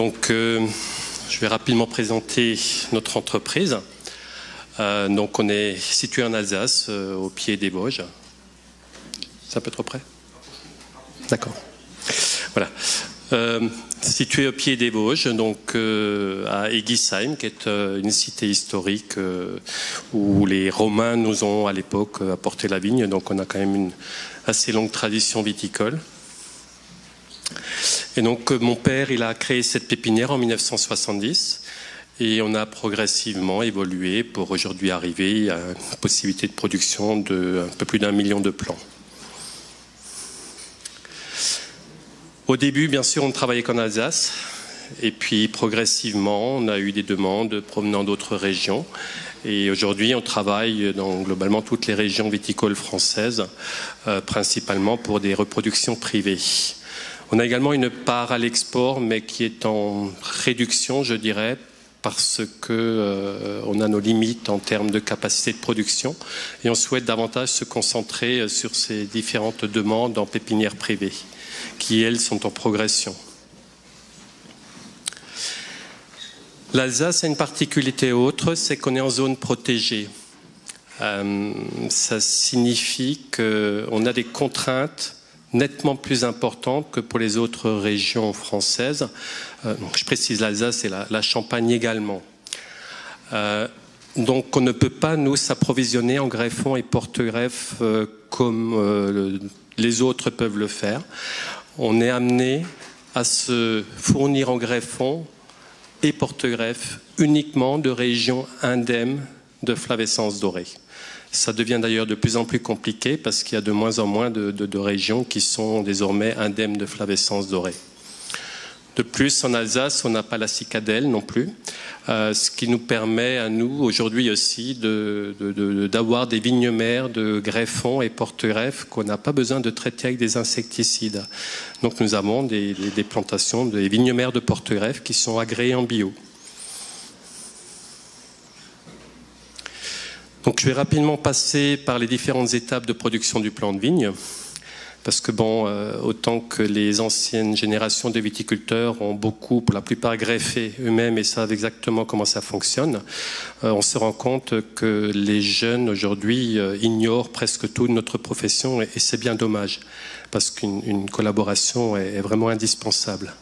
Donc, je vais rapidement présenter notre entreprise. Donc, on est situé en Alsace, au pied des Vosges. C'est un peu trop près? D'accord. Voilà. Situé au pied des Vosges, donc à Egisheim, qui est une cité historique où les Romains nous ont à l'époque apporté la vigne. Donc, on a quand même une assez longue tradition viticole. Et donc mon père, il a créé cette pépinière en 1970 et on a progressivement évolué pour aujourd'hui arriver à une possibilité de production de un peu plus d'1 million de plants. Au début, bien sûr, on ne travaillait qu'en Alsace et puis progressivement, on a eu des demandes provenant d'autres régions. Et aujourd'hui, on travaille dans globalement toutes les régions viticoles françaises, principalement pour des reproductions privées. On a également une part à l'export, mais qui est en réduction, je dirais, parce que on a nos limites en termes de capacité de production et on souhaite davantage se concentrer sur ces différentes demandes en pépinières privées, qui, elles, sont en progression. L'Alsace a une particularité autre, c'est qu'on est en zone protégée. Ça signifie qu'on a des contraintes nettement plus importantes que pour les autres régions françaises. Donc je précise l'Alsace et la Champagne également. Donc on ne peut pas, nous, s'approvisionner en greffons et porte-greffes comme les autres peuvent le faire. On est amené à se fournir en greffons et porte-greffes uniquement de régions indemnes de flavescence dorée. Ça devient d'ailleurs de plus en plus compliqué parce qu'il y a de moins en moins de régions qui sont désormais indemnes de flavescence dorée. De plus, en Alsace, on n'a pas la cicadelle non plus, ce qui nous permet à nous aujourd'hui aussi d'avoir des vignes mères de greffons et porte-greffes qu'on n'a pas besoin de traiter avec des insecticides. Donc nous avons des plantations, des vignes mères de porte-greffes qui sont agréées en bio. Donc je vais rapidement passer par les différentes étapes de production du plant de vigne, parce que bon, autant que les anciennes générations de viticulteurs ont beaucoup, pour la plupart, greffé eux-mêmes et savent exactement comment ça fonctionne, on se rend compte que les jeunes aujourd'hui ignorent presque tout de notre profession et c'est bien dommage, parce qu'une collaboration est vraiment indispensable.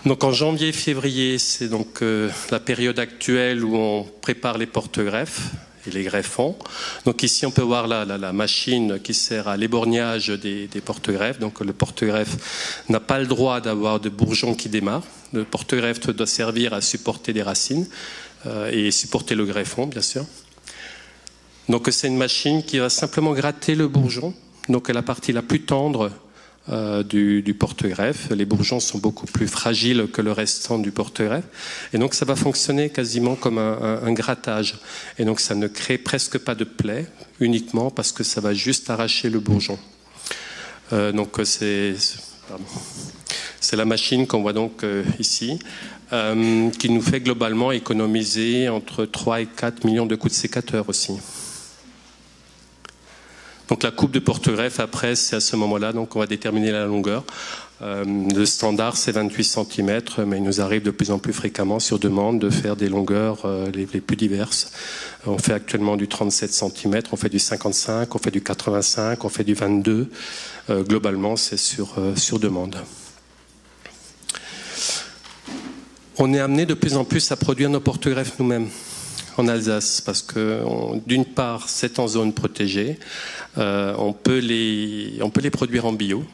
Donc en janvier-février, c'est donc la période actuelle où on prépare les porte-greffes et les greffons. Donc ici, on peut voir la machine qui sert à l'éborgnage des porte-greffes. Donc le porte-greffe n'a pas le droit d'avoir de bourgeons qui démarrent. Le porte-greffe doit servir à supporter des racines et supporter le greffon, bien sûr. Donc c'est une machine qui va simplement gratter le bourgeon. Donc la partie la plus tendre du porte-greffe. Les bourgeons sont beaucoup plus fragiles que le restant du porte-greffe. Et donc ça va fonctionner quasiment comme un grattage. Et donc ça ne crée presque pas de plaie, uniquement parce que ça va juste arracher le bourgeon. Donc c'est la machine qu'on voit donc ici, qui nous fait globalement économiser entre 3 et 4 millions de coups de sécateur aussi. Donc la coupe de porte-greffe, après, c'est à ce moment-là, donc on va déterminer la longueur. Le standard, c'est 28 cm, mais il nous arrive de plus en plus fréquemment, sur demande, de faire des longueurs les plus diverses. On fait actuellement du 37 cm, on fait du 55, on fait du 85, on fait du 22. Globalement, c'est sur demande. On est amené de plus en plus à produire nos porte-greffes nous-mêmes en Alsace, parce que d'une part, c'est en zone protégée, on peut les produire en bio,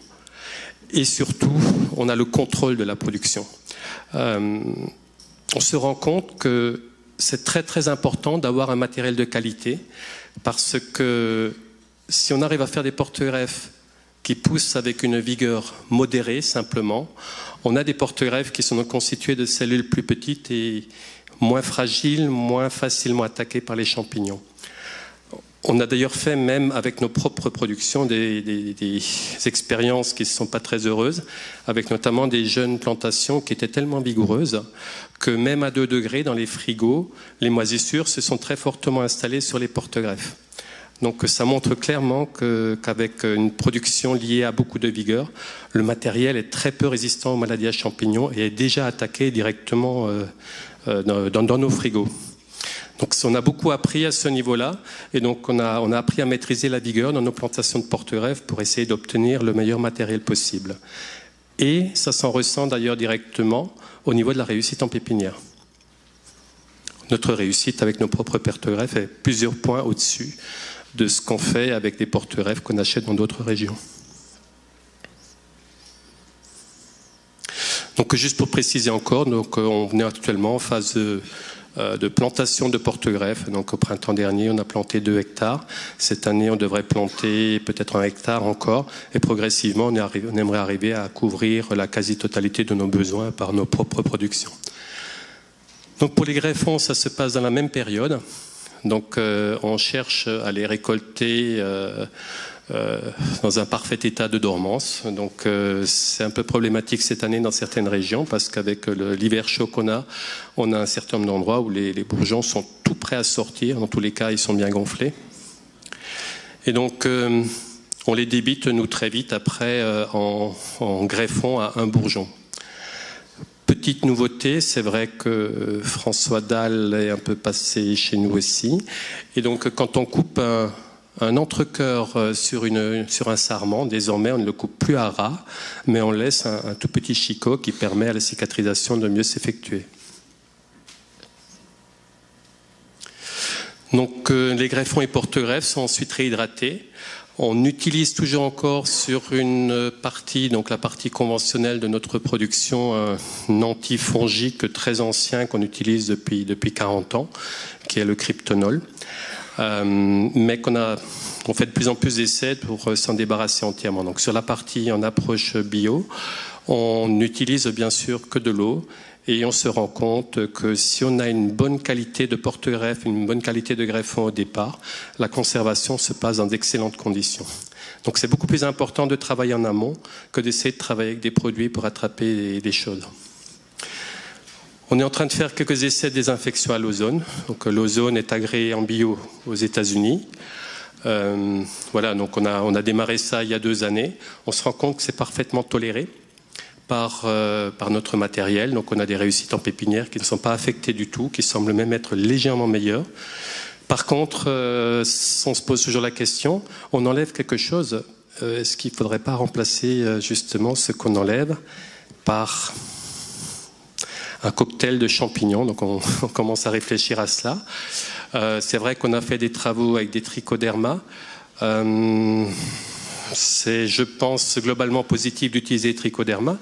et surtout, on a le contrôle de la production. On se rend compte que c'est très très important d'avoir un matériel de qualité, parce que si on arrive à faire des porte-greffes qui poussent avec une vigueur modérée, simplement, on a des porte-greffes qui sont constitués de cellules plus petites et moins fragiles, moins facilement attaquées par les champignons. On a d'ailleurs fait, même avec nos propres productions, des expériences qui ne sont pas très heureuses, avec notamment des jeunes plantations qui étaient tellement vigoureuses que même à 2 degrés dans les frigos, les moisissures se sont très fortement installées sur les porte-greffes. Donc ça montre clairement qu'avec une production liée à beaucoup de vigueur, le matériel est très peu résistant aux maladies à champignons et est déjà attaqué directement dans nos frigos. Donc on a beaucoup appris à ce niveau-là, et donc on a appris à maîtriser la vigueur dans nos plantations de porte-greffes pour essayer d'obtenir le meilleur matériel possible. Et ça s'en ressent d'ailleurs directement au niveau de la réussite en pépinière. Notre réussite avec nos propres porte-greffes est plusieurs points au-dessus de ce qu'on fait avec des porte-greffes qu'on achète dans d'autres régions. Donc juste pour préciser encore, donc on est actuellement en phase de plantation de porte-greffes. Donc au printemps dernier, on a planté 2 hectares. Cette année, on devrait planter peut-être 1 hectare encore. Et progressivement, on aimerait arriver à couvrir la quasi-totalité de nos besoins par nos propres productions. Donc pour les greffons, ça se passe dans la même période. Donc on cherche à les récolter dans un parfait état de dormance. Donc c'est un peu problématique cette année dans certaines régions parce qu'avec l'hiver chaud qu'on a, on a un certain nombre d'endroits où les bourgeons sont tout prêts à sortir. Dans tous les cas, ils sont bien gonflés. Et donc on les débite, nous, très vite après en greffons à 1 bourgeon. Petite nouveauté, c'est vrai que François Dalle est un peu passé chez nous aussi. Et donc, quand on coupe un entrecœur sur un sarment, désormais, on ne le coupe plus à ras, mais on laisse un tout petit chicot qui permet à la cicatrisation de mieux s'effectuer. Donc, les greffons et porte-greffes sont ensuite réhydratés. On utilise toujours encore sur une partie, donc la partie conventionnelle de notre production, un antifongique très ancien qu'on utilise depuis 40 ans, qui est le kryptonol, mais on fait de plus en plus d'essais pour s'en débarrasser entièrement. Donc sur la partie en approche bio, on n'utilise bien sûr que de l'eau. Et on se rend compte que si on a une bonne qualité de porte-greffe, une bonne qualité de greffon au départ, la conservation se passe dans d'excellentes conditions. Donc c'est beaucoup plus important de travailler en amont que d'essayer de travailler avec des produits pour attraper des choses. On est en train de faire quelques essais de désinfection à l'ozone. Donc l'ozone est agréé en bio aux États-Unis. Voilà, donc on a démarré ça il y a 2 années. On se rend compte que c'est parfaitement toléré par notre matériel. Donc on a des réussites en pépinière qui ne sont pas affectées du tout, qui semblent même être légèrement meilleures. Par contre, on se pose toujours la question, on enlève quelque chose, est-ce qu'il ne faudrait pas remplacer justement ce qu'on enlève par un cocktail de champignons? Donc on commence à réfléchir à cela. C'est vrai qu'on a fait des travaux avec des trichodermas. C'est, je pense, globalement positif d'utiliser trichoderma,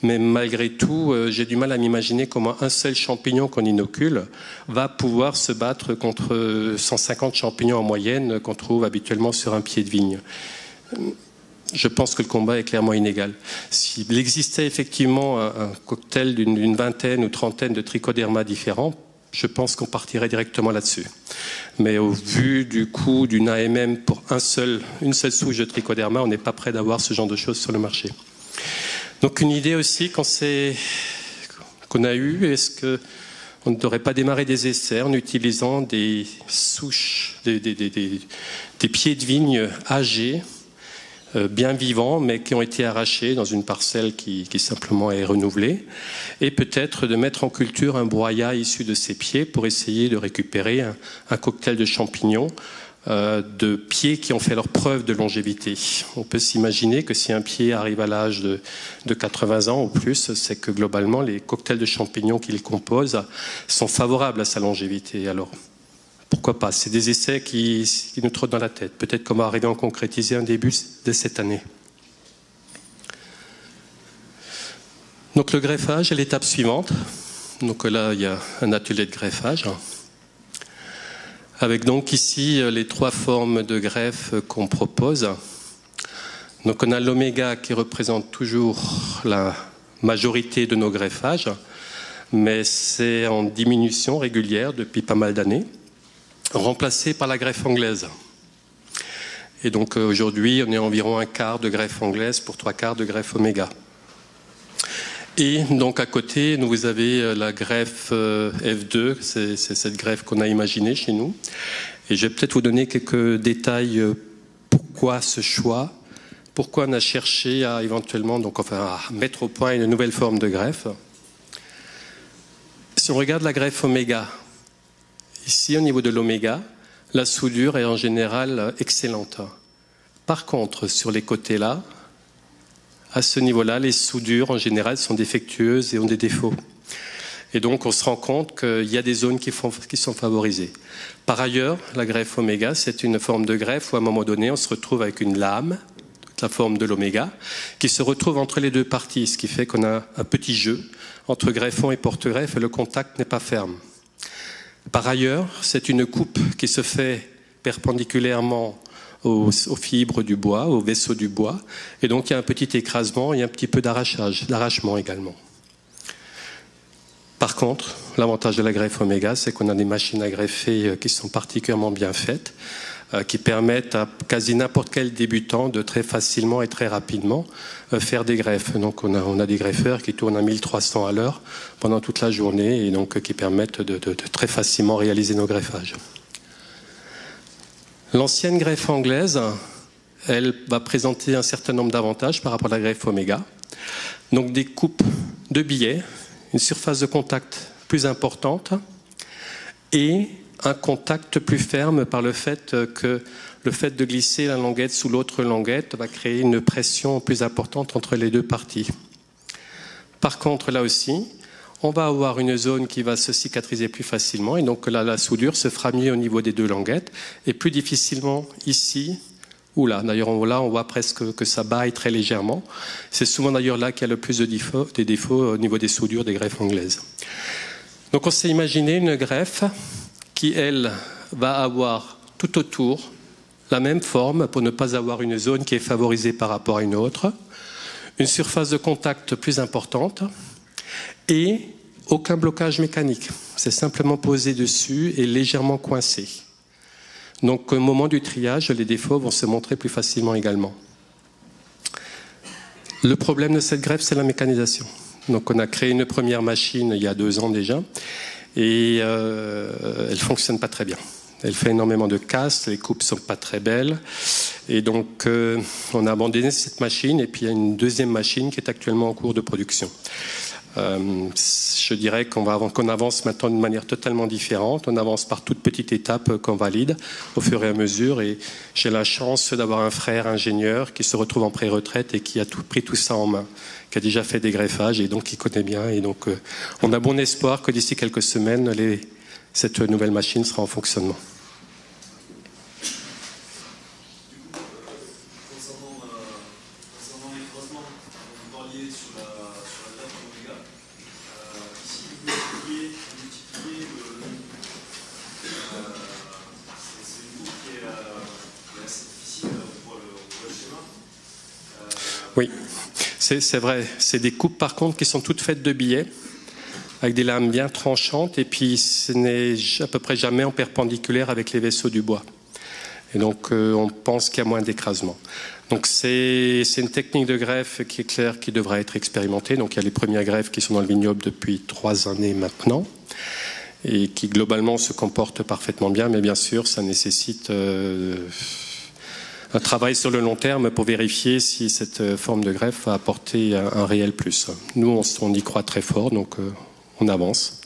mais malgré tout, j'ai du mal à m'imaginer comment un seul champignon qu'on inocule va pouvoir se battre contre 150 champignons en moyenne qu'on trouve habituellement sur un pied de vigne. Je pense que le combat est clairement inégal. S'il existait effectivement un cocktail d'une vingtaine ou trentaine de trichodermas différents, je pense qu'on partirait directement là-dessus. Mais au vu du coût d'une AMM pour une seule souche de trichoderma, on n'est pas prêt d'avoir ce genre de choses sur le marché. Donc une idée aussi qu'on a eue, est-ce qu'on ne devrait pas démarrer des essais en utilisant des souches, des pieds de vigne âgés, bien vivants, mais qui ont été arrachés dans une parcelle qui simplement est renouvelée, et peut-être de mettre en culture un broyat issu de ces pieds pour essayer de récupérer un cocktail de champignons de pieds qui ont fait leur preuve de longévité. On peut s'imaginer que si un pied arrive à l'âge de 80 ans ou plus, c'est que globalement les cocktails de champignons qu'il compose sont favorables à sa longévité. Alors, pourquoi pas? C'est des essais qui nous trottent dans la tête. Peut-être qu'on va arriver à en concrétiser un début dès cette année. Donc le greffage est l'étape suivante. Donc là, il y a un atelier de greffage. Avec donc ici les 3 formes de greffe qu'on propose. Donc on a l'oméga qui représente toujours la majorité de nos greffages, mais c'est en diminution régulière depuis pas mal d'années, remplacé par la greffe anglaise. Et donc aujourd'hui, on est environ 1/4 de greffe anglaise pour 3/4 de greffe oméga. Et donc à côté, vous avez la greffe F2, c'est cette greffe qu'on a imaginée chez nous. Et je vais peut-être vous donner quelques détails pourquoi ce choix, pourquoi on a cherché à éventuellement à mettre au point une nouvelle forme de greffe. Si on regarde la greffe oméga, ici au niveau de l'oméga, la soudure est en général excellente. Par contre, sur les côtés là, à ce niveau-là, les soudures en général sont défectueuses et ont des défauts. Et donc on se rend compte qu'il y a des zones qui sont favorisées. Par ailleurs, la greffe oméga, c'est une forme de greffe où à un moment donné, on se retrouve avec une lame, la forme de l'oméga, qui se retrouve entre les deux parties, ce qui fait qu'on a un petit jeu entre greffon et porte-greffe et le contact n'est pas ferme. Par ailleurs, c'est une coupe qui se fait perpendiculairement aux fibres du bois, aux vaisseaux du bois, et donc il y a un petit écrasement et un petit peu d'arrachement également. Par contre, l'avantage de la greffe oméga, c'est qu'on a des machines à greffer qui sont particulièrement bien faites, qui permettent à quasi n'importe quel débutant de très facilement et très rapidement faire des greffes. Donc on a des greffeurs qui tournent à 1300 à l'heure pendant toute la journée et donc qui permettent de très facilement réaliser nos greffages. L'ancienne greffe anglaise, elle va présenter un certain nombre d'avantages par rapport à la greffe oméga. Donc des coupes de billets, une surface de contact plus importante et un contact plus ferme par le fait que le fait de glisser la languette sous l'autre languette va créer une pression plus importante entre les deux parties. Par contre, là aussi, on va avoir une zone qui va se cicatriser plus facilement et donc là, la soudure se fera mieux au niveau des deux languettes et plus difficilement ici ou là. D'ailleurs, là, on voit presque que ça baille très légèrement. C'est souvent d'ailleurs là qu'il y a le plus de défauts au niveau des soudures des greffes anglaises. Donc on s'est imaginé une greffe qui, elle, va avoir tout autour la même forme pour ne pas avoir une zone qui est favorisée par rapport à une autre, une surface de contact plus importante et aucun blocage mécanique. C'est simplement posé dessus et légèrement coincé. Donc au moment du triage, les défauts vont se montrer plus facilement également. Le problème de cette greffe, c'est la mécanisation. Donc on a créé une première machine il y a 2 ans déjà et elle ne fonctionne pas très bien. Elle fait énormément de casse, les coupes ne sont pas très belles. Et donc, on a abandonné cette machine et puis il y a une deuxième machine qui est actuellement en cours de production. Je dirais qu'on avance maintenant d'une manière totalement différente. On avance par toutes petites étapes qu'on valide au fur et à mesure. Et j'ai la chance d'avoir un frère ingénieur qui se retrouve en pré-retraite et qui a pris tout ça en main, qui a déjà fait des greffages et donc qui connaît bien. Et donc, on a bon espoir que d'ici quelques semaines, cette nouvelle machine sera en fonctionnement. Oui, c'est vrai. C'est des coupes par contre qui sont toutes faites de billets, avec des lames bien tranchantes, et puis ce n'est à peu près jamais en perpendiculaire avec les vaisseaux du bois. Et donc on pense qu'il y a moins d'écrasement. Donc c'est une technique de greffe qui est claire, qui devra être expérimentée. Donc il y a les premières greffes qui sont dans le vignoble depuis 3 années maintenant, et qui globalement se comportent parfaitement bien, mais bien sûr ça nécessite un travail sur le long terme pour vérifier si cette forme de greffe va apporter un réel plus. Nous, on y croit très fort, donc on avance.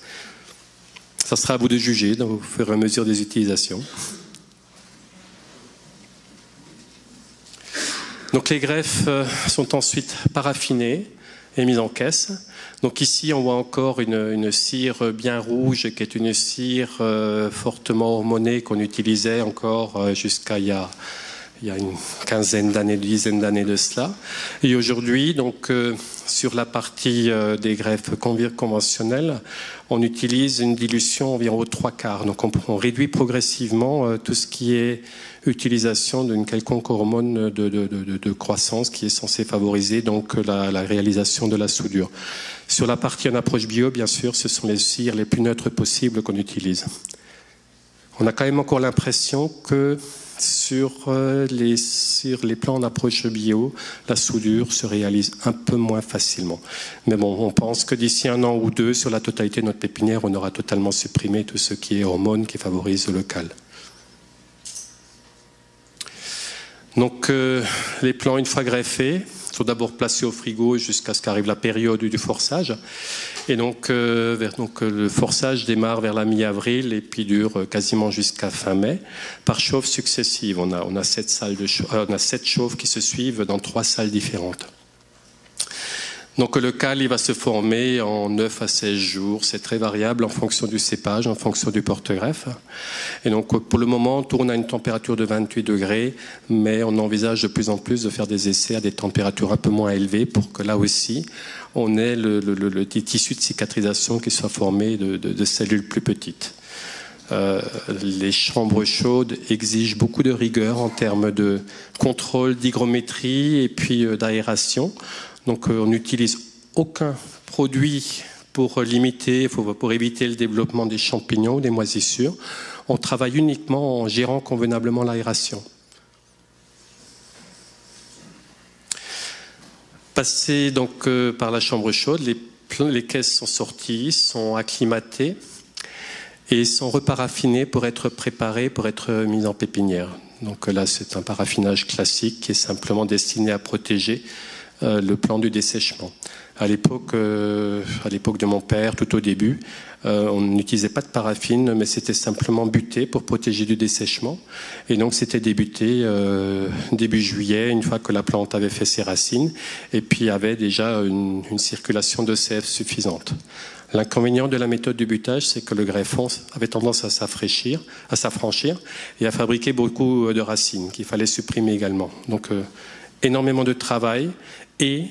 Ça sera à vous de juger au fur et à mesure des utilisations. Donc les greffes sont ensuite paraffinées et mises en caisse. Donc ici, on voit encore une cire bien rouge, qui est une cire fortement hormonée qu'on utilisait encore jusqu'à il y a une quinzaine d'années, dizaine d'années de cela. Et aujourd'hui, donc, sur la partie des greffes conventionnelles, on utilise une dilution environ aux 3/4. Donc on réduit progressivement tout ce qui est utilisation d'une quelconque hormone de croissance qui est censée favoriser donc la réalisation de la soudure. Sur la partie en approche bio, bien sûr, ce sont les cires les plus neutres possibles qu'on utilise. On a quand même encore l'impression que sur les plans d'approche bio, la soudure se réalise un peu moins facilement. Mais bon, on pense que d'ici 1 an ou 2, sur la totalité de notre pépinière, on aura totalement supprimé tout ce qui est hormones qui favorisent le local. Donc les plants, une fois greffés, sont d'abord placés au frigo jusqu'à ce qu'arrive la période du forçage. Et donc, le forçage démarre vers la mi-avril et puis dure quasiment jusqu'à fin mai, par chauffe successive. On a 7 chauffes qui se suivent dans 3 salles différentes. Donc le cal, il va se former en 9 à 16 jours. C'est très variable en fonction du cépage, en fonction du porte-greffe. Et donc pour le moment, on tourne à une température de 28 degrés, mais on envisage de plus en plus de faire des essais à des températures un peu moins élevées pour que là aussi, on ait le tissu de cicatrisation qui soit formé de cellules plus petites. Les chambres chaudes exigent beaucoup de rigueur en termes de contrôle d'hygrométrie et puis d'aération. Donc on n'utilise aucun produit pour limiter, pour éviter le développement des champignons ou des moisissures. On travaille uniquement en gérant convenablement l'aération. Passé donc par la chambre chaude, les caisses sont sorties, sont acclimatées et sont reparaffinées pour être préparées, pour être mises en pépinière. Donc là, c'est un paraffinage classique qui est simplement destiné à protéger le plan du dessèchement. À l'époque de mon père, tout au début, on n'utilisait pas de paraffine, mais c'était simplement buté pour protéger du dessèchement. Et donc c'était débuté début juillet, une fois que la plante avait fait ses racines, et puis avait déjà une circulation de CF suffisante. L'inconvénient de la méthode du butage, c'est que le greffon avait tendance à s'affranchir et à fabriquer beaucoup de racines qu'il fallait supprimer également. Donc énormément de travail et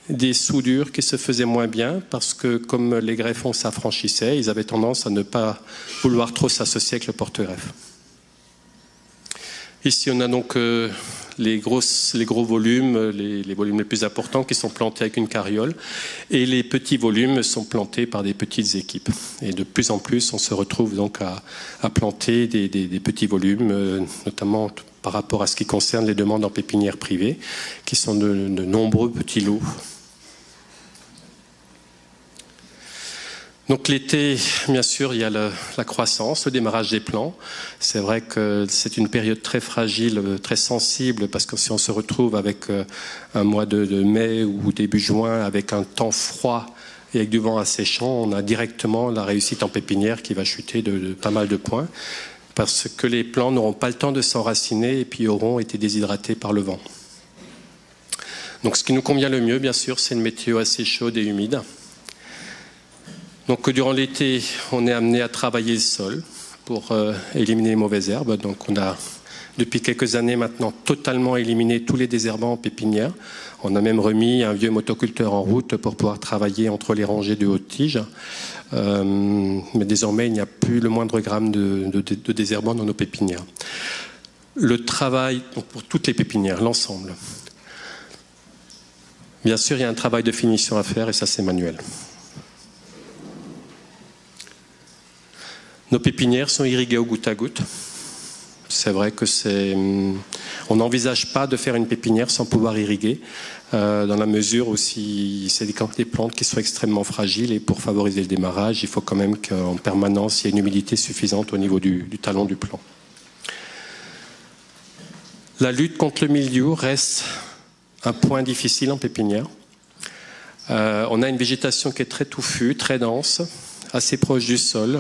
des soudures qui se faisaient moins bien parce que comme les greffons s'affranchissaient, ils avaient tendance à ne pas vouloir trop s'associer avec le porte-greffe. Ici, on a donc les gros volumes, les volumes les plus importants qui sont plantés avec une carriole et les petits volumes sont plantés par des petites équipes. Et de plus en plus, on se retrouve donc à planter des petits volumes, notamment par rapport à ce qui concerne les demandes en pépinière privée, qui sont de nombreux petits lots. Donc l'été, bien sûr, il y a la croissance, le démarrage des plants. C'est vrai que c'est une période très fragile, très sensible, parce que si on se retrouve avec un mois de mai ou début juin, avec un temps froid et avec du vent asséchant, on a directement la réussite en pépinière qui va chuter de pas mal de points, parce que les plants n'auront pas le temps de s'enraciner et puis auront été déshydratés par le vent. Donc ce qui nous convient le mieux, bien sûr, c'est une météo assez chaude et humide. Donc durant l'été, on est amené à travailler le sol pour éliminer les mauvaises herbes. Donc on a, depuis quelques années maintenant, totalement éliminé tous les désherbants en pépinière. On a même remis un vieux motoculteur en route pour pouvoir travailler entre les rangées de hautes tiges. Mais désormais, il n'y a plus le moindre gramme de désherbants dans nos pépinières. Le travail, donc pour toutes les pépinières, l'ensemble. Bien sûr, il y a un travail de finition à faire et ça, c'est manuel. Nos pépinières sont irriguées au goutte à goutte. C'est vrai que on n'envisage pas de faire une pépinière sans pouvoir irriguer, dans la mesure où c'est des plantes qui sont extrêmement fragiles et pour favoriser le démarrage, il faut quand même qu'en permanence, il y ait une humidité suffisante au niveau du talon du plant. La lutte contre le mildiou reste un point difficile en pépinière. On a une végétation qui est très touffue, très dense, assez proche du sol.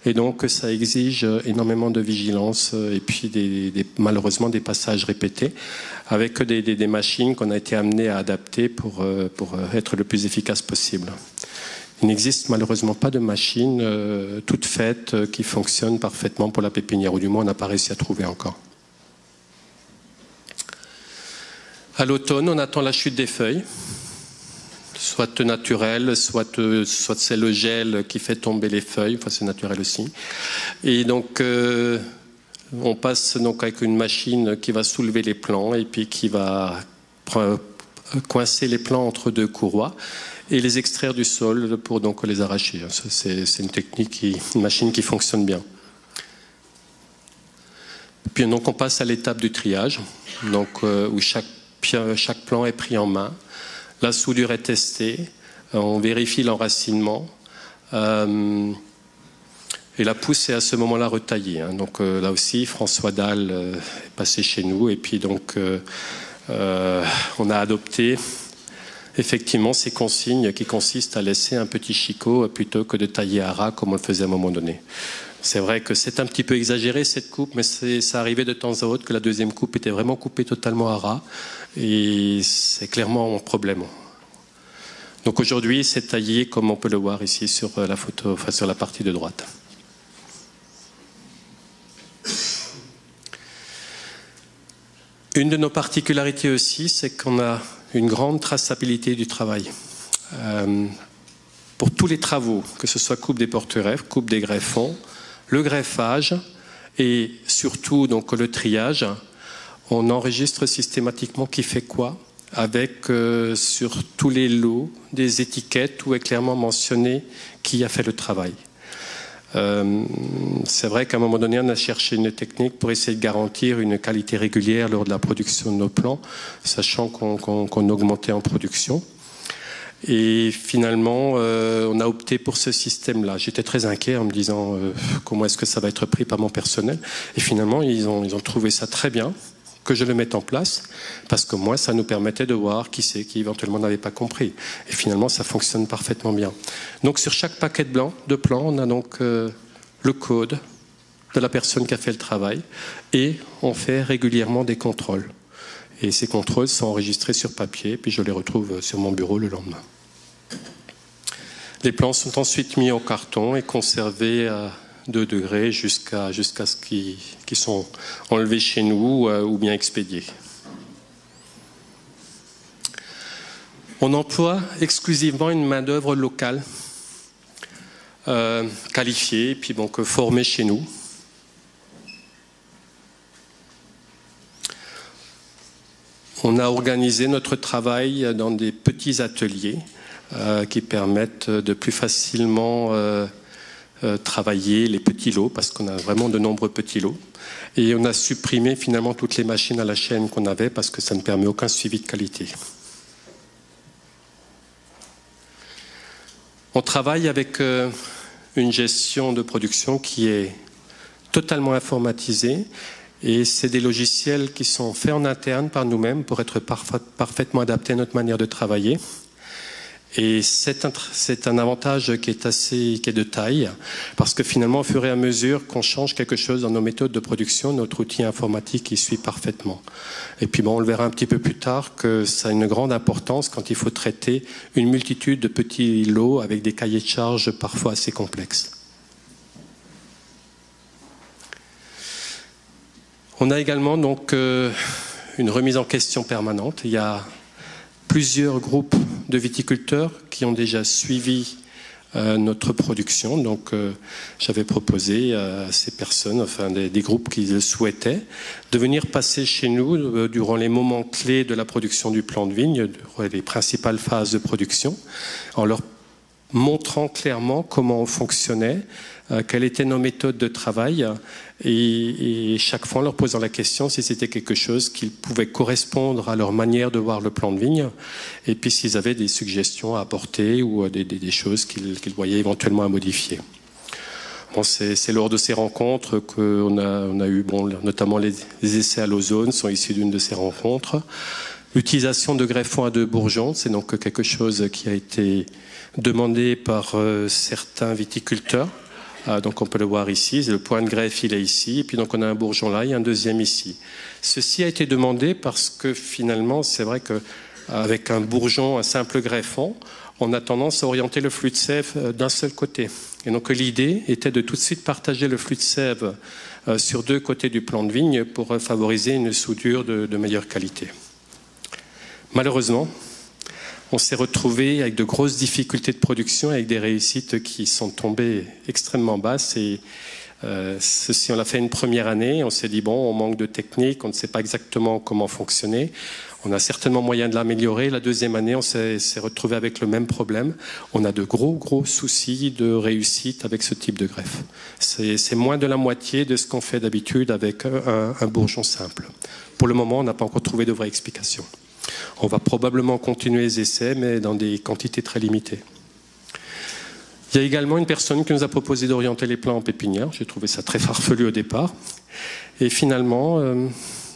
Et donc, ça exige énormément de vigilance et puis malheureusement des passages répétés avec des machines qu'on a été amenés à adapter pour être le plus efficace possible. Il n'existe malheureusement pas de machine toute faite qui fonctionne parfaitement pour la pépinière, ou du moins on n'a pas réussi à trouver encore. À l'automne, on attend la chute des feuilles, soit naturelle, soit c'est le gel qui fait tomber les feuilles, enfin c'est naturel aussi. Et donc on passe donc avec une machine qui va soulever les plants et puis qui va coincer les plants entre deux courroies et les extraire du sol pour donc les arracher. C'est une technique, une machine qui fonctionne bien. Puis donc on passe à l'étape du triage, donc où chaque plant est pris en main. La soudure est testée, on vérifie l'enracinement. Et la pousse est à ce moment-là retaillée. Hein. Donc là aussi, François Dalle est passé chez nous. Et puis donc, on a adopté effectivement ces consignes qui consistent à laisser un petit chicot plutôt que de tailler à ras comme on le faisait à un moment donné. C'est vrai que c'est un petit peu exagéré cette coupe, mais ça arrivait de temps à autre que la deuxième coupe était vraiment coupée totalement à ras. Et c'est clairement un problème. Donc aujourd'hui, c'est taillé comme on peut le voir ici sur la photo, enfin sur la partie de droite. Une de nos particularités aussi, c'est qu'on a une grande traçabilité du travail. Pour tous les travaux, que ce soit coupe des porte-greffes, coupe des greffons, le greffage et surtout donc le triage, on enregistre systématiquement qui fait quoi, avec sur tous les lots des étiquettes où est clairement mentionné qui a fait le travail. C'est vrai qu'à un moment donné, on a cherché une technique pour essayer de garantir une qualité régulière lors de la production de nos plans, sachant qu'on augmentait en production. Et finalement, on a opté pour ce système-là. J'étais très inquiet en me disant comment est-ce que ça va être pris par mon personnel. Et finalement, ils ont trouvé ça très bien que je le mette en place, parce que moi, ça nous permettait de voir qui c'est qui éventuellement n'avait pas compris. Et finalement, ça fonctionne parfaitement bien. Donc, sur chaque paquet de plans, on a donc le code de la personne qui a fait le travail, et on fait régulièrement des contrôles. Et ces contrôles sont enregistrés sur papier, puis je les retrouve sur mon bureau le lendemain. Les plans sont ensuite mis en carton et conservés à 2 degrés jusqu'à ce qu'ils sont enlevés chez nous ou bien expédiés. On emploie exclusivement une main-d'œuvre locale, qualifiée, puis donc formée chez nous. On a organisé notre travail dans des petits ateliers qui permettent de plus facilement travailler les petits lots, parce qu'on a vraiment de nombreux petits lots. Et on a supprimé finalement toutes les machines à la chaîne qu'on avait, parce que ça ne permet aucun suivi de qualité. On travaille avec une gestion de production qui est totalement informatisée, et c'est des logiciels qui sont faits en interne par nous-mêmes pour être parfaitement adaptés à notre manière de travailler. Et c'est un avantage qui est de taille, parce que finalement, au fur et à mesure qu'on change quelque chose dans nos méthodes de production, notre outil informatique y suit parfaitement. Et puis bon, on le verra un petit peu plus tard que ça a une grande importance quand il faut traiter une multitude de petits lots avec des cahiers de charges parfois assez complexes. On a également donc une remise en question permanente. Il y a plusieurs groupes de viticulteurs qui ont déjà suivi notre production. Donc, j'avais proposé à ces personnes, enfin des groupes qui le souhaitaient, de venir passer chez nous durant les moments clés de la production du plan de vigne, les principales phases de production, en leur montrant clairement comment on fonctionnait, quelles étaient nos méthodes de travail, et chaque fois en leur posant la question si c'était quelque chose qui pouvait correspondre à leur manière de voir le plan de vigne, et puis s'ils avaient des suggestions à apporter ou des choses qu'ils voyaient éventuellement à modifier. Bon, c'est lors de ces rencontres qu'on a eu, bon, notamment les essais à l'ozone sont issus d'une de ces rencontres. L'utilisation de greffons à 2 bourgeons, c'est donc quelque chose qui a été demandé par certains viticulteurs. Donc on peut le voir ici, le point de greffe il est ici, et puis donc on a un bourgeon là et un deuxième ici. Ceci a été demandé parce que finalement c'est vrai qu'avec un bourgeon, un simple greffon, on a tendance à orienter le flux de sève d'un seul côté. Et donc l'idée était de tout de suite partager le flux de sève sur 2 côtés du plan de vigne pour favoriser une soudure de meilleure qualité. Malheureusement, on s'est retrouvé avec de grosses difficultés de production, avec des réussites qui sont tombées extrêmement basses. Et ceci, on l'a fait une première année. On s'est dit, bon, on manque de technique, on ne sait pas exactement comment fonctionner. On a certainement moyen de l'améliorer. La deuxième année, on s'est retrouvé avec le même problème. On a de gros soucis de réussite avec ce type de greffe. C'est moins de la moitié de ce qu'on fait d'habitude avec un bourgeon simple. Pour le moment, on n'a pas encore trouvé de vraie explication. On va probablement continuer les essais, mais dans des quantités très limitées. Il y a également une personne qui nous a proposé d'orienter les plants en pépinière. J'ai trouvé ça très farfelu au départ. Et finalement,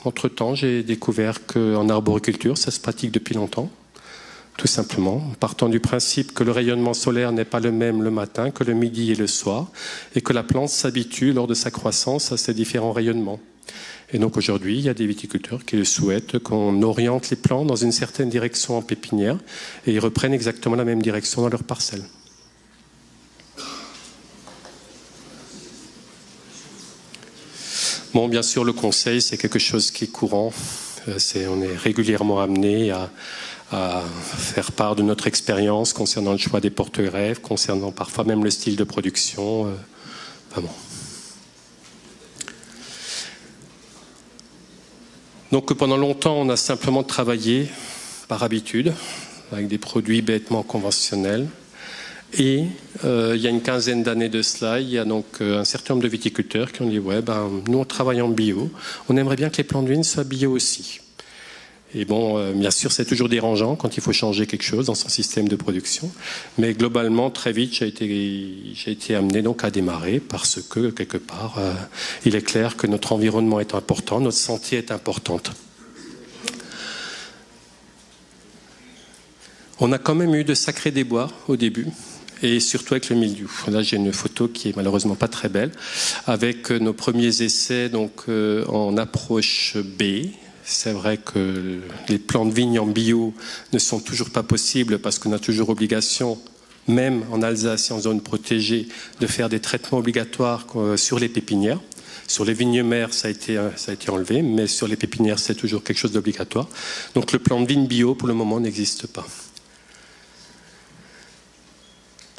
entre-temps, j'ai découvert qu'en arboriculture, ça se pratique depuis longtemps. Tout simplement, partant du principe que le rayonnement solaire n'est pas le même le matin que le midi et le soir, et que la plante s'habitue lors de sa croissance à ces différents rayonnements. Et donc aujourd'hui, il y a des viticulteurs qui souhaitent qu'on oriente les plants dans une certaine direction en pépinière, et ils reprennent exactement la même direction dans leur parcelle. Bon, bien sûr, le conseil, c'est quelque chose qui est courant. On est régulièrement amené à faire part de notre expérience concernant le choix des porte-greffes, concernant parfois même le style de production. Enfin bon. Donc pendant longtemps, on a simplement travaillé par habitude, avec des produits bêtement conventionnels. Et il y a une quinzaine d'années de cela, il y a donc un certain nombre de viticulteurs qui ont dit « Ouais, nous on travaille en bio, on aimerait bien que les plants de vigne soient bio aussi ». Et bon, bien sûr, c'est toujours dérangeant quand il faut changer quelque chose dans son système de production. Mais globalement, très vite, j'ai été amené donc à démarrer parce que, quelque part, il est clair que notre environnement est important, notre santé est importante. On a quand même eu de sacrés déboires au début, et surtout avec le mildiou. Là, j'ai une photo qui est malheureusement pas très belle, avec nos premiers essais donc, en approche B. C'est vrai que les plants de vigne en bio ne sont toujours pas possibles parce qu'on a toujours obligation, même en Alsace et en zone protégée, de faire des traitements obligatoires sur les pépinières. Sur les vignes mères, ça a été enlevé, mais sur les pépinières, c'est toujours quelque chose d'obligatoire. Donc le plan de vigne bio, pour le moment, n'existe pas.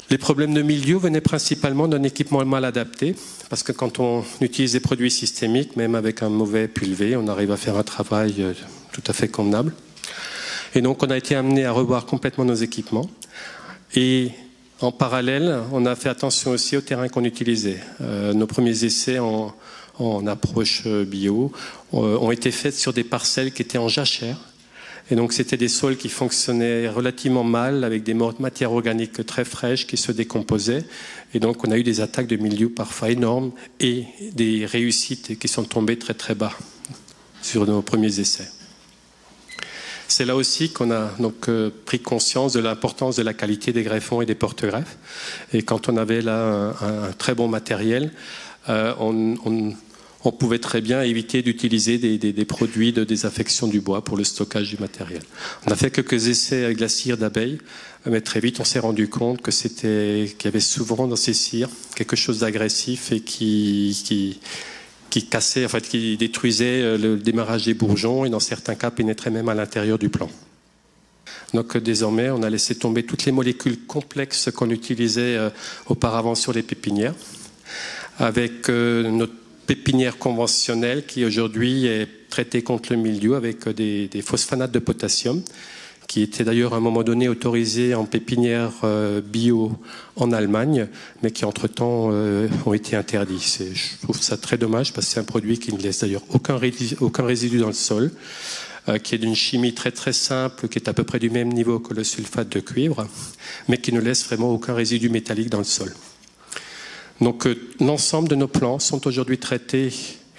Les problèmes de milieu venaient principalement d'un équipement mal adapté, parce que quand on utilise des produits systémiques, même avec un mauvais pulvé, on arrive à faire un travail tout à fait convenable. Et donc on a été amené à revoir complètement nos équipements. Et en parallèle, on a fait attention aussi au terrain qu'on utilisait. Nos premiers essais en approche bio ont été faits sur des parcelles qui étaient en jachère. Et donc c'était des sols qui fonctionnaient relativement mal, avec des matières organiques très fraîches qui se décomposaient. Et donc on a eu des attaques de milieu parfois énormes et des réussites qui sont tombées très très bas sur nos premiers essais. C'est là aussi qu'on a donc pris conscience de l'importance de la qualité des greffons et des porte-greffes. Et quand on avait là un très bon matériel, on pouvait très bien éviter d'utiliser des produits de désaffection du bois pour le stockage du matériel. On a fait quelques essais avec la cire d'abeille, mais très vite on s'est rendu compte qu'il y avait souvent dans ces cires quelque chose d'agressif et qui cassait, en fait, qui détruisait le démarrage des bourgeons et dans certains cas pénétrait même à l'intérieur du plant. Donc désormais, on a laissé tomber toutes les molécules complexes qu'on utilisait auparavant sur les pépinières, avec notre pépinière conventionnelle qui aujourd'hui est traitée contre le mildiou avec des phosphanates de potassium, qui étaient d'ailleurs à un moment donné autorisés en pépinière bio en Allemagne, mais qui entre-temps ont été interdits. Je trouve ça très dommage parce que c'est un produit qui ne laisse d'ailleurs aucun résidu dans le sol, qui est d'une chimie très très simple, qui est à peu près du même niveau que le sulfate de cuivre, mais qui ne laisse vraiment aucun résidu métallique dans le sol. Donc l'ensemble de nos plants sont aujourd'hui traités,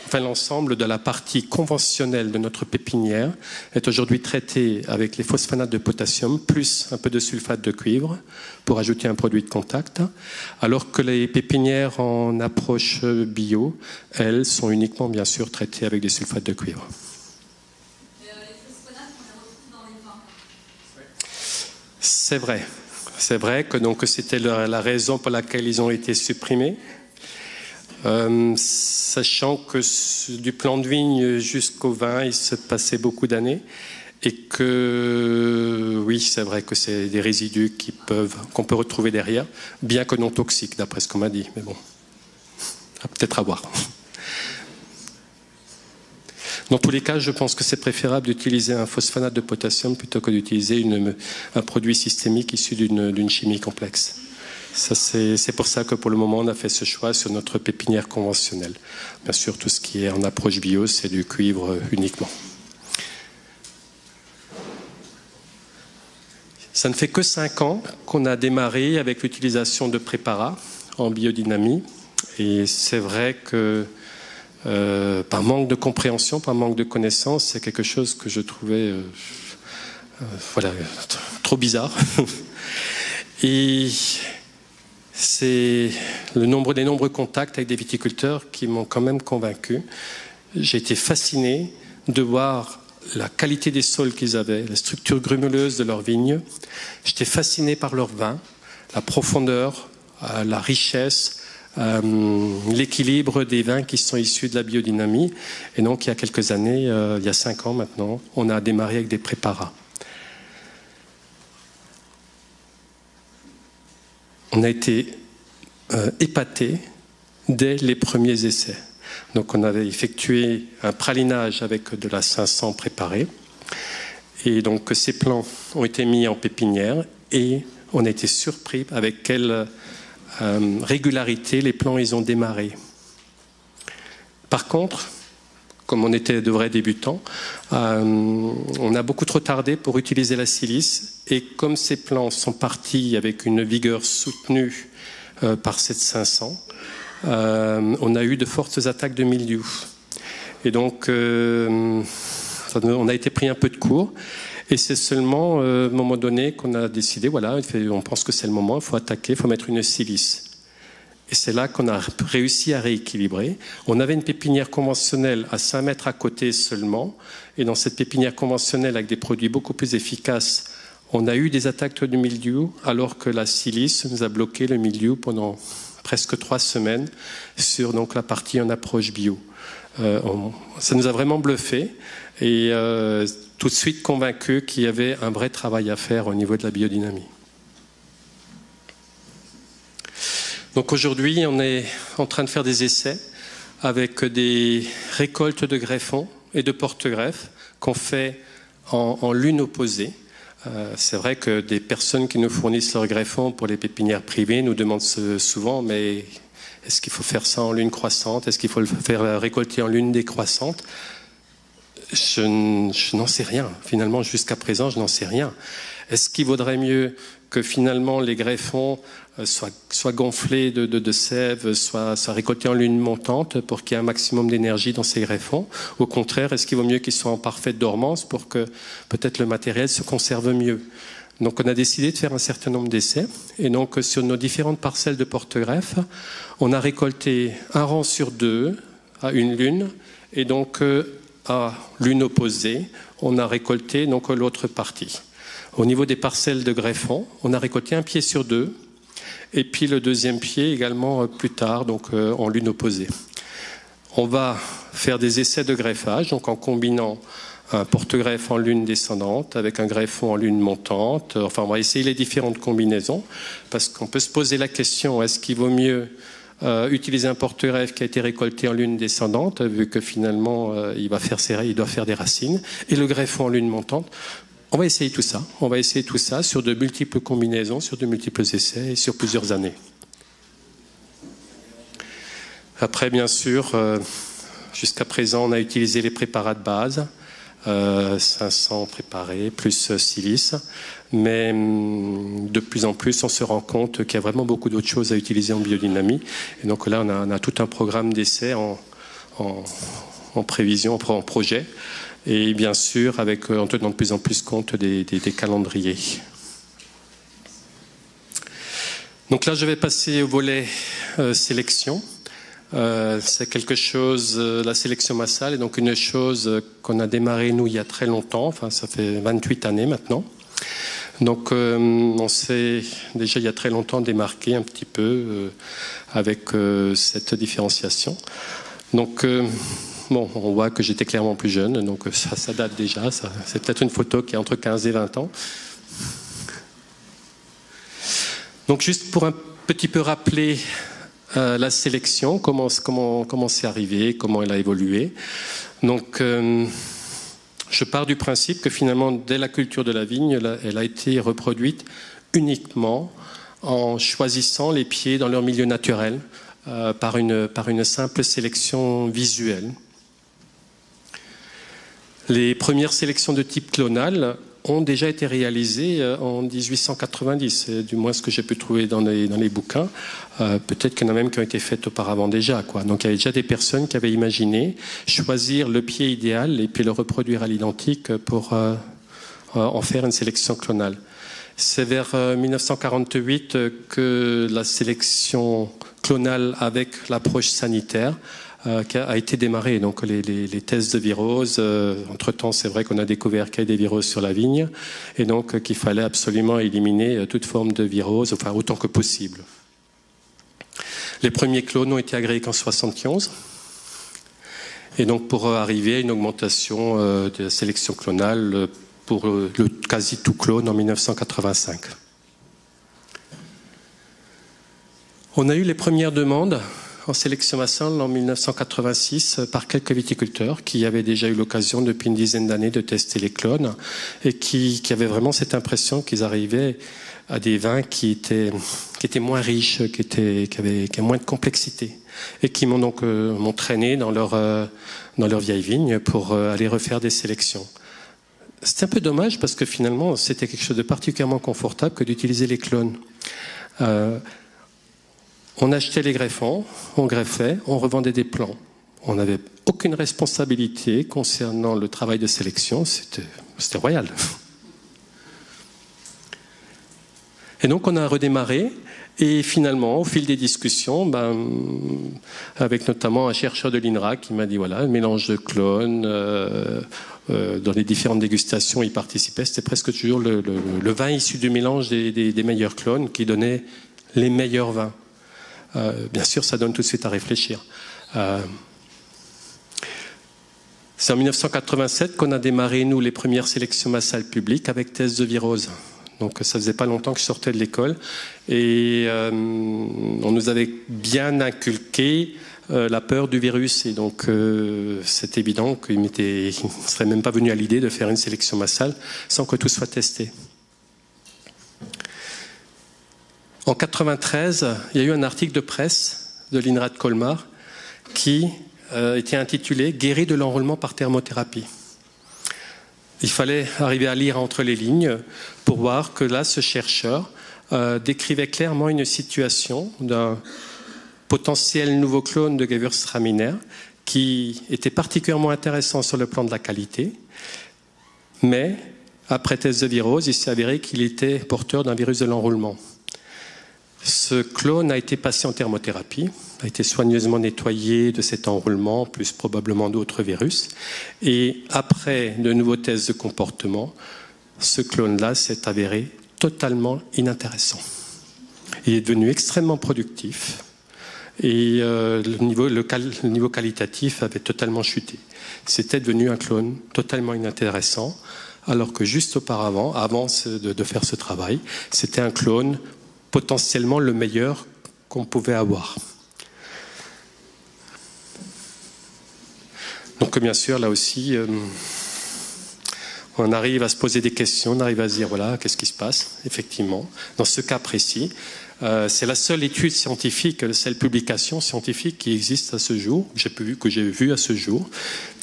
enfin l'ensemble de la partie conventionnelle de notre pépinière est aujourd'hui traité avec les phosphanates de potassium plus un peu de sulfate de cuivre pour ajouter un produit de contact, alors que les pépinières en approche bio, elles, sont uniquement bien sûr traitées avec des sulfates de cuivre. Les phosphonates, on les retrouve dans les vins. C'est vrai. C'est vrai que donc c'était la raison pour laquelle ils ont été supprimés. Sachant que du plant de vigne jusqu'au vin, il se passait beaucoup d'années. Et que oui, c'est vrai que c'est des résidus qu'on peut retrouver derrière, bien que non toxiques, d'après ce qu'on m'a dit. Mais bon, peut-être à voir. Dans tous les cas, je pense que c'est préférable d'utiliser un phosphanate de potassium plutôt que d'utiliser un produit systémique issu d'une chimie complexe. C'est pour ça que pour le moment, on a fait ce choix sur notre pépinière conventionnelle. Bien sûr, tout ce qui est en approche bio, c'est du cuivre uniquement. Ça ne fait que 5 ans qu'on a démarré avec l'utilisation de préparats en biodynamie. Et c'est vrai que par manque de compréhension, par manque de connaissances, c'est quelque chose que je trouvais trop bizarre. Et c'est les nombreux contacts avec des viticulteurs qui m'ont quand même convaincu. J'ai été fasciné de voir la qualité des sols qu'ils avaient, la structure grumeleuse de leurs vignes. J'étais fasciné par leur vin, la profondeur, la richesse, l'équilibre des vins qui sont issus de la biodynamie. Et donc, il y a quelques années, il y a 5 ans maintenant, on a démarré avec des préparats. On a été épatés dès les premiers essais. Donc on avait effectué un pralinage avec de la 500 préparée. Et donc ces plants ont été mis en pépinière et on a été surpris avec quelle régularité les plants ils ont démarré. Par contre, comme on était de vrais débutants, on a beaucoup trop tardé pour utiliser la silice. Et comme ces plants sont partis avec une vigueur soutenue par cette 500, on a eu de fortes attaques de mildiou. Et donc, on a été pris un peu de court. Et c'est seulement à un moment donné qu'on a décidé, voilà, on pense que c'est le moment, il faut attaquer, il faut mettre une silice. Et c'est là qu'on a réussi à rééquilibrer. On avait une pépinière conventionnelle à 5 mètres à côté seulement. Et dans cette pépinière conventionnelle, avec des produits beaucoup plus efficaces, on a eu des attaques de mildiou, alors que la silice nous a bloqué le mildiou pendant presque 3 semaines sur donc, la partie en approche bio. Ça nous a vraiment bluffé et tout de suite convaincu qu'il y avait un vrai travail à faire au niveau de la biodynamie. Donc aujourd'hui, on est en train de faire des essais avec des récoltes de greffons et de porte-greffes qu'on fait en lune opposée. C'est vrai que des personnes qui nous fournissent leurs greffons pour les pépinières privées nous demandent souvent, mais est-ce qu'il faut faire ça en lune croissante? Est-ce qu'il faut le faire récolter en lune décroissante? Je n'en sais rien. Finalement, jusqu'à présent, je n'en sais rien. Est-ce qu'il vaudrait mieux que finalement les greffons soient gonflés de sève, soient récoltés en lune montante pour qu'il y ait un maximum d'énergie dans ces greffons? Au contraire, est-ce qu'il vaut mieux qu'ils soient en parfaite dormance pour que peut-être le matériel se conserve mieux? Donc on a décidé de faire un certain nombre d'essais. Et donc sur nos différentes parcelles de porte-greffes, on a récolté un rang sur 2 à une lune. Et donc à lune opposée, on a récolté donc l'autre partie. Au niveau des parcelles de greffons, on a récolté un pied sur 2, et puis le deuxième pied également plus tard, donc en lune opposée. On va faire des essais de greffage, donc en combinant un porte-greffe en lune descendante avec un greffon en lune montante. Enfin, on va essayer les différentes combinaisons, parce qu'on peut se poser la question, est-ce qu'il vaut mieux utiliser un porte-greffe qui a été récolté en lune descendante, vu que finalement il doit faire des racines, et le greffon en lune montante? On va essayer tout ça. On va essayer tout ça sur de multiples combinaisons, sur de multiples essais et sur plusieurs années. Après, bien sûr, jusqu'à présent, on a utilisé les préparats de base, 500 préparés, plus silice. Mais de plus en plus, on se rend compte qu'il y a vraiment beaucoup d'autres choses à utiliser en biodynamie. Et donc là, on a tout un programme d'essais en prévision, en projet. Et bien sûr, en tenant de plus en plus compte des calendriers. Donc là, je vais passer au volet sélection. C'est quelque chose, la sélection massale est donc une chose qu'on a démarré, nous, il y a très longtemps. Enfin, ça fait 28 années maintenant. Donc, on s'est déjà, il y a très longtemps, démarqué un petit peu avec cette différenciation. Donc, bon, on voit que j'étais clairement plus jeune, donc ça date déjà. C'est peut-être une photo qui est entre 15 et 20 ans. Donc juste pour un petit peu rappeler la sélection, comment c'est arrivé, comment elle a évolué. Donc je pars du principe que finalement, dès la culture de la vigne, elle a été reproduite uniquement en choisissant les pieds dans leur milieu naturel par une simple sélection visuelle. Les premières sélections de type clonal ont déjà été réalisés en 1890, du moins ce que j'ai pu trouver dans les bouquins. Peut-être qu'il y en a même qui ont été faites auparavant déjà, quoi. Donc il y avait déjà des personnes qui avaient imaginé choisir le pied idéal et puis le reproduire à l'identique pour en faire une sélection clonale. C'est vers 1948 que la sélection clonale avec l'approche sanitaire a été démarrée. Donc les tests de virose, entre-temps c'est vrai qu'on a découvert qu'il y a des viroses sur la vigne et donc qu'il fallait absolument éliminer toute forme de virose, enfin autant que possible. Les premiers clones ont été agréés qu'en 1971 et donc pour arriver à une augmentation de la sélection clonale pour le quasi tout clone en 1985. On a eu les premières demandes en sélection massale en 1986 par quelques viticulteurs qui avaient déjà eu l'occasion depuis une dizaine d'années de tester les clones et qui avaient vraiment cette impression qu'ils arrivaient à des vins qui étaient moins riches, qui avaient moins de complexité et qui m'ont traîné dans leur vieille vigne pour aller refaire des sélections. C'était un peu dommage parce que finalement c'était quelque chose de particulièrement confortable que d'utiliser les clones. On achetait les greffons, on greffait, on revendait des plants. On n'avait aucune responsabilité concernant le travail de sélection, c'était royal. Et donc on a redémarré, et finalement, au fil des discussions, avec notamment un chercheur de l'INRA qui m'a dit, voilà, le mélange de clones, dans les différentes dégustations, il participait, c'était presque toujours le vin issu du mélange des meilleurs clones qui donnait les meilleurs vins. Bien sûr, ça donne tout de suite à réfléchir. C'est en 1987 qu'on a démarré, nous, les premières sélections massales publiques avec test de virose. Donc ça faisait pas longtemps que je sortais de l'école. Et on nous avait bien inculqué la peur du virus. Et donc c'est évident qu'il ne serait même pas venu à l'idée de faire une sélection massale sans que tout soit testé. En 1993, il y a eu un article de presse de l'INRA de Colmar qui était intitulé « Guéri de l'enrôlement par thermothérapie ». Il fallait arriver à lire entre les lignes pour voir que là, ce chercheur décrivait clairement une situation d'un potentiel nouveau clone de Gewürztraminer qui était particulièrement intéressant sur le plan de la qualité, mais après test de virose, il s'est avéré qu'il était porteur d'un virus de l'enrôlement. Ce clone a été passé en thermothérapie, a été soigneusement nettoyé de cet enrôlement, plus probablement d'autres virus. Et après de nouveaux tests de comportement, ce clone-là s'est avéré totalement inintéressant. Il est devenu extrêmement productif et le niveau qualitatif avait totalement chuté. C'était devenu un clone totalement inintéressant, alors que juste auparavant, avant de faire ce travail, c'était un clone potentiellement le meilleur qu'on pouvait avoir. Donc bien sûr, là aussi, on arrive à se poser des questions, on arrive à se dire, voilà, qu'est-ce qui se passe, effectivement. Dans ce cas précis, c'est la seule étude scientifique, la seule publication scientifique qui existe à ce jour, que j'ai vue à ce jour,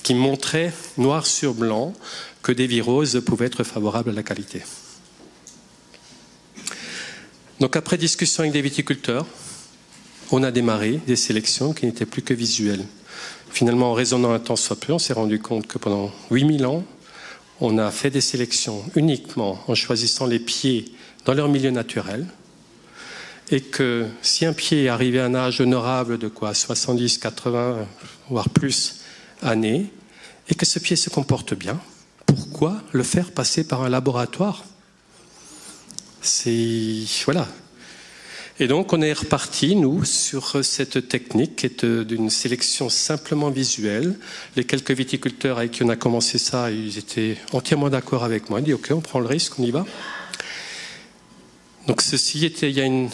qui montrait noir sur blanc que des viroses pouvaient être favorables à la qualité. Donc après discussion avec des viticulteurs, on a démarré des sélections qui n'étaient plus que visuelles. Finalement, en raisonnant un temps soit peu, on s'est rendu compte que pendant 8000 ans, on a fait des sélections uniquement en choisissant les pieds dans leur milieu naturel, et que si un pied arrivait à un âge honorable de 70, 80, voire plus années, et que ce pied se comporte bien, pourquoi le faire passer par un laboratoire ? Voilà. Et donc on est reparti, nous, sur cette technique qui est d'une sélection simplement visuelle. Les quelques viticulteurs avec qui on a commencé ça, ils étaient entièrement d'accord avec moi. Ils ont dit ok, on prend le risque, on y va. Donc ceci était il y a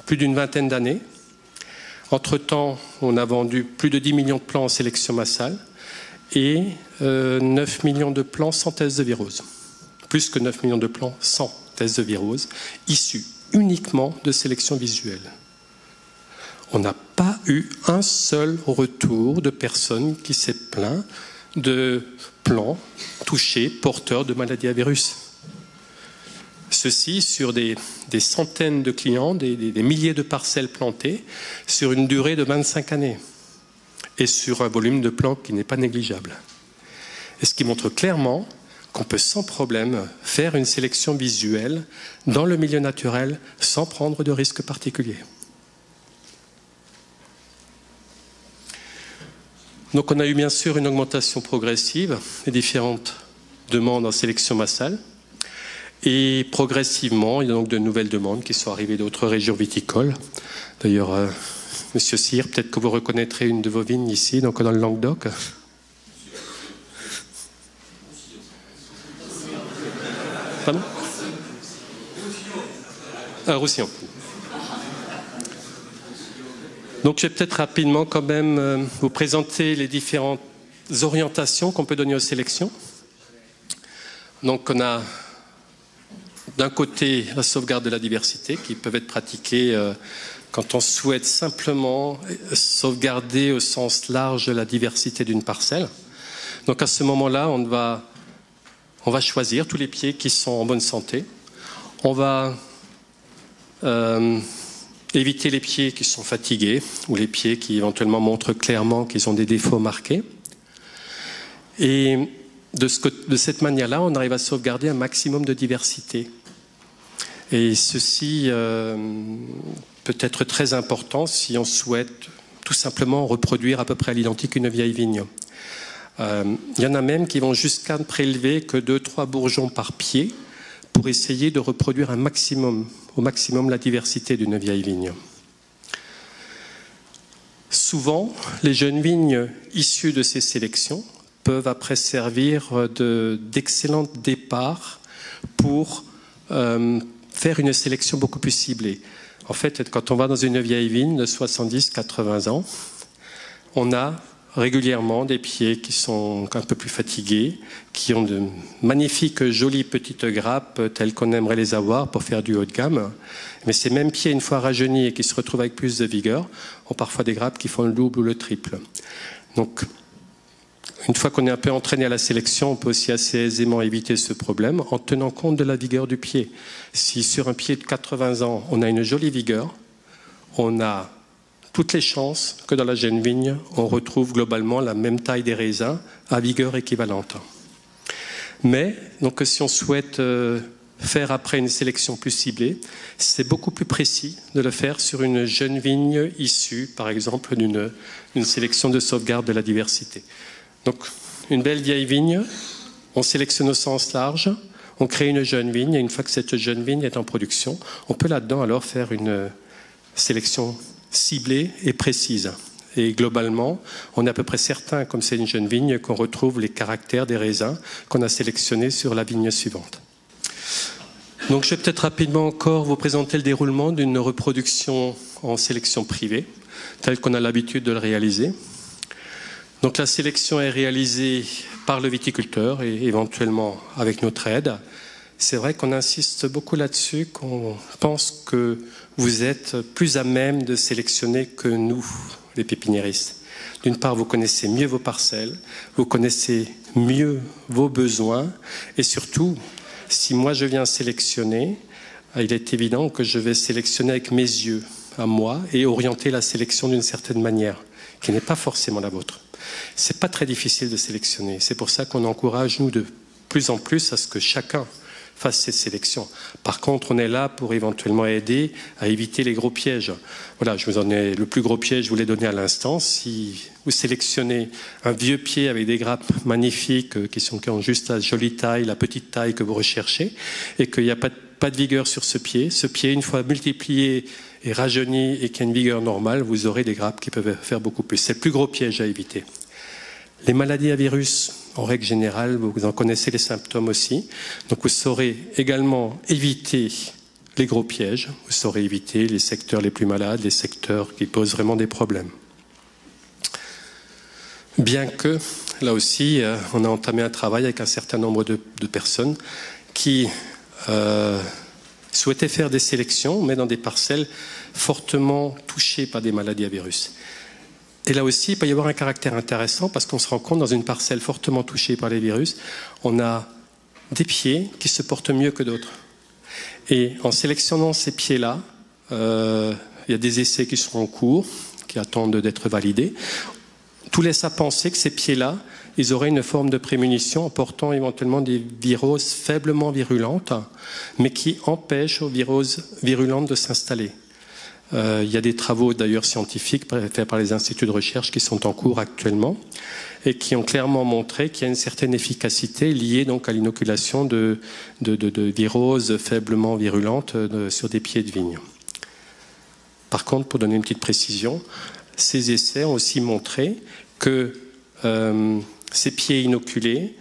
plus d'une vingtaine d'années. Entre-temps, on a vendu plus de 10 millions de plants en sélection massale et 9 millions de plants sans test de virose. Plus que 9 millions de plants sans test de virose, issus uniquement de sélection visuelle. On n'a pas eu un seul retour de personne qui s'est plaint de plants touchés, porteurs de maladies à virus. Ceci sur des centaines de clients, des milliers de parcelles plantées sur une durée de 25 années et sur un volume de plantes qui n'est pas négligeable. Et ce qui montre clairement qu'on peut sans problème faire une sélection visuelle dans le milieu naturel sans prendre de risques particuliers. Donc on a eu bien sûr une augmentation progressive des différentes demandes en sélection massale. Et progressivement, il y a donc de nouvelles demandes qui sont arrivées d'autres régions viticoles. D'ailleurs, Monsieur Cyr, peut-être que vous reconnaîtrez une de vos vignes ici, donc dans le Languedoc. Pardon ? Roussillon. Donc je vais peut-être rapidement quand même vous présenter les différentes orientations qu'on peut donner aux sélections. Donc on a d'un côté la sauvegarde de la diversité qui peuvent être pratiquées quand on souhaite simplement sauvegarder au sens large la diversité d'une parcelle. Donc à ce moment-là, on va choisir tous les pieds qui sont en bonne santé. On va éviter les pieds qui sont fatigués ou les pieds qui éventuellement montrent clairement qu'ils ont des défauts marqués. Et de cette manière-là, on arrive à sauvegarder un maximum de diversité. Et ceci peut être très important si on souhaite tout simplement reproduire à peu près à l'identique une vieille vigne. Il y en a même qui vont jusqu'à ne prélever que 2-3 bourgeons par pied pour essayer de reproduire au maximum la diversité d'une vieille vigne. Souvent, les jeunes vignes issues de ces sélections peuvent après servir d'excellents départs pour faire une sélection beaucoup plus ciblée. En fait, quand on va dans une vieille vigne de 70-80 ans, on a régulièrement des pieds qui sont un peu plus fatigués, qui ont de magnifiques, jolies petites grappes telles qu'on aimerait les avoir pour faire du haut de gamme. Mais ces mêmes pieds, une fois rajeunis et qui se retrouvent avec plus de vigueur, ont parfois des grappes qui font le double ou le triple. Donc, une fois qu'on est un peu entraîné à la sélection, on peut aussi assez aisément éviter ce problème en tenant compte de la vigueur du pied. Si sur un pied de 80 ans, on a une jolie vigueur, on a toutes les chances que dans la jeune vigne, on retrouve globalement la même taille des raisins à vigueur équivalente. Mais, donc, si on souhaite faire après une sélection plus ciblée, c'est beaucoup plus précis de le faire sur une jeune vigne issue, par exemple, d'une sélection de sauvegarde de la diversité. Donc, une belle vieille vigne, on sélectionne au sens large, on crée une jeune vigne, et une fois que cette jeune vigne est en production, on peut là-dedans alors faire une sélection ciblée et précise. Et globalement, on est à peu près certain, comme c'est une jeune vigne, qu'on retrouve les caractères des raisins qu'on a sélectionnés sur la vigne suivante. Donc, je vais peut-être rapidement encore vous présenter le déroulement d'une reproduction en sélection privée, telle qu'on a l'habitude de le réaliser. Donc la sélection est réalisée par le viticulteur et éventuellement avec notre aide. C'est vrai qu'on insiste beaucoup là-dessus, qu'on pense que vous êtes plus à même de sélectionner que nous, les pépiniéristes. D'une part, vous connaissez mieux vos parcelles, vous connaissez mieux vos besoins et surtout, si moi je viens sélectionner, il est évident que je vais sélectionner avec mes yeux à moi et orienter la sélection d'une certaine manière, qui n'est pas forcément la vôtre. C'est pas très difficile de sélectionner. C'est pour ça qu'on encourage, nous, de plus en plus à ce que chacun fasse ses sélections. Par contre, on est là pour éventuellement aider à éviter les gros pièges. Voilà, je vous en ai le plus gros piège, je vous l'ai donné à l'instant. Si vous sélectionnez un vieux pied avec des grappes magnifiques qui ont juste la jolie taille, la petite taille que vous recherchez, et qu'il n'y a pas de vigueur sur ce pied, une fois multiplié et rajeuni et qui a une vigueur normale, vous aurez des grappes qui peuvent faire beaucoup plus. C'est le plus gros piège à éviter. Les maladies à virus, en règle générale, vous en connaissez les symptômes aussi. Donc vous saurez également éviter les gros pièges, vous saurez éviter les secteurs les plus malades, les secteurs qui posent vraiment des problèmes. Bien que, là aussi, on a entamé un travail avec un certain nombre de personnes qui souhaitaient faire des sélections, mais dans des parcelles fortement touchées par des maladies à virus. Et là aussi, il peut y avoir un caractère intéressant parce qu'on se rend compte, dans une parcelle fortement touchée par les virus, on a des pieds qui se portent mieux que d'autres. Et en sélectionnant ces pieds-là, il y a des essais qui sont en cours, qui attendent d'être validés. Tout laisse à penser que ces pieds-là, ils auraient une forme de prémunition apportant éventuellement des viroses faiblement virulentes, mais qui empêchent aux viroses virulentes de s'installer. Il y a des travaux d'ailleurs scientifiques faits par les instituts de recherche qui sont en cours actuellement et qui ont clairement montré qu'il y a une certaine efficacité liée donc à l'inoculation de viroses faiblement virulentes sur des pieds de vigne. Par contre, pour donner une petite précision, ces essais ont aussi montré que ces pieds inoculés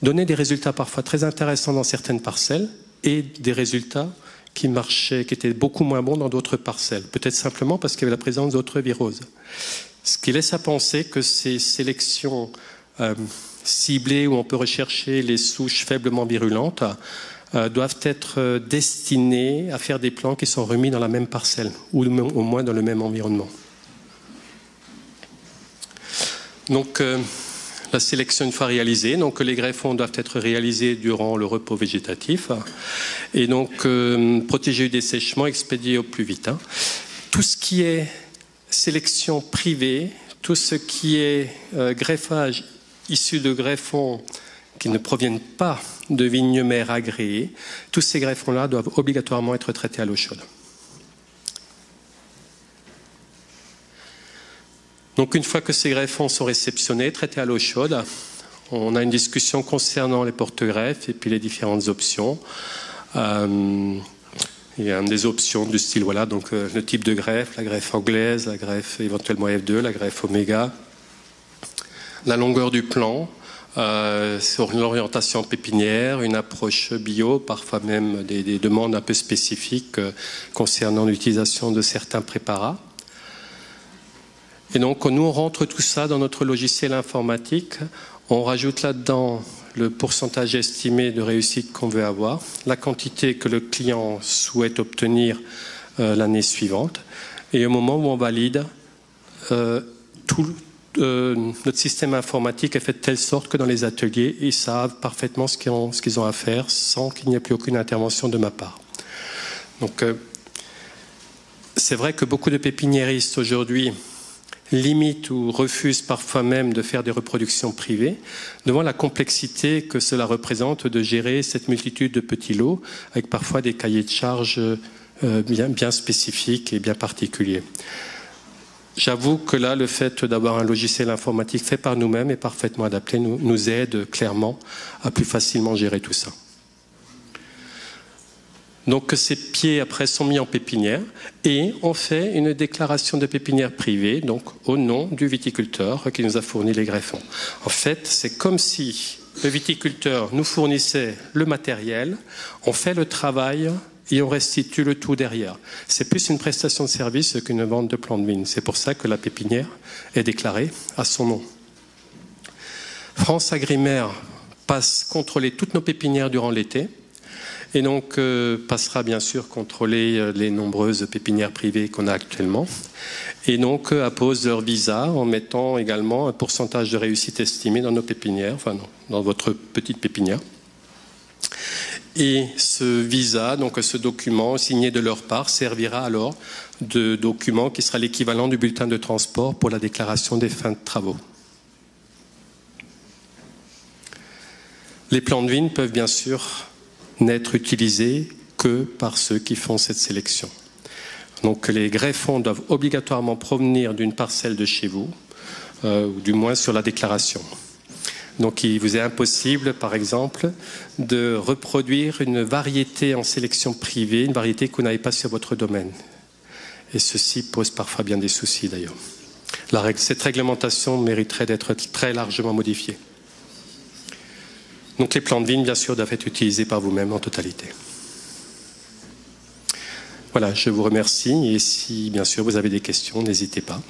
donnaient des résultats parfois très intéressants dans certaines parcelles et des résultats qui marchaient, qui étaient beaucoup moins bons dans d'autres parcelles. Peut-être simplement parce qu'il y avait la présence d'autres viroses. Ce qui laisse à penser que ces sélections ciblées où on peut rechercher les souches faiblement virulentes doivent être destinées à faire des plants qui sont remis dans la même parcelle ou au moins dans le même environnement. Donc, la sélection une fois réalisée, donc les greffons doivent être réalisés durant le repos végétatif et donc protégés du dessèchement, expédiés au plus vite. Tout ce qui est sélection privée, tout ce qui est greffage issu de greffons qui ne proviennent pas de vignes mères agréées, tous ces greffons-là doivent obligatoirement être traités à l'eau chaude. Donc une fois que ces greffons sont réceptionnés, traités à l'eau chaude, on a une discussion concernant les porte-greffes et puis les différentes options. Il y a des options du style, voilà, donc le type de greffe, la greffe anglaise, la greffe éventuellement F2, la greffe Oméga, la longueur du plant, sur l'orientation pépinière, une approche bio, parfois même des demandes un peu spécifiques concernant l'utilisation de certains préparats. Et donc, nous, on rentre tout ça dans notre logiciel informatique. On rajoute là-dedans le pourcentage estimé de réussite qu'on veut avoir, la quantité que le client souhaite obtenir l'année suivante. Et au moment où on valide, notre système informatique est fait de telle sorte que dans les ateliers, ils savent parfaitement ce qu'ils ont à faire sans qu'il n'y ait plus aucune intervention de ma part. Donc, c'est vrai que beaucoup de pépiniéristes aujourd'hui limite ou refuse parfois même de faire des reproductions privées, devant la complexité que cela représente de gérer cette multitude de petits lots, avec parfois des cahiers de charges bien spécifiques et bien particuliers. J'avoue que là, le fait d'avoir un logiciel informatique fait par nous-mêmes et parfaitement adapté nous aide clairement à plus facilement gérer tout ça. Donc ces pieds après sont mis en pépinière et on fait une déclaration de pépinière privée, donc au nom du viticulteur qui nous a fourni les greffons. En fait, c'est comme si le viticulteur nous fournissait le matériel, on fait le travail et on restitue le tout derrière. C'est plus une prestation de service qu'une vente de plants de vigne. C'est pour ça que la pépinière est déclarée à son nom. France Agrimer passe contrôler toutes nos pépinières durant l'été. Et donc passera bien sûr contrôler les nombreuses pépinières privées qu'on a actuellement. Et donc appose leur visa en mettant également un pourcentage de réussite estimé dans nos pépinières, enfin dans votre petite pépinière. Et ce visa, donc ce document signé de leur part, servira alors de document qui sera l'équivalent du bulletin de transport pour la déclaration des fins de travaux. Les plants de vigne peuvent bien sûr n'être utilisés que par ceux qui font cette sélection. Donc les greffons doivent obligatoirement provenir d'une parcelle de chez vous, ou du moins sur la déclaration. Donc il vous est impossible, par exemple, de reproduire une variété en sélection privée, une variété que vous n'avez pas sur votre domaine. Et ceci pose parfois bien des soucis d'ailleurs. Cette réglementation mériterait d'être très largement modifiée. Donc les plants de vigne, bien sûr, doivent être utilisés par vous-même en totalité. Voilà, je vous remercie et si, bien sûr, vous avez des questions, n'hésitez pas.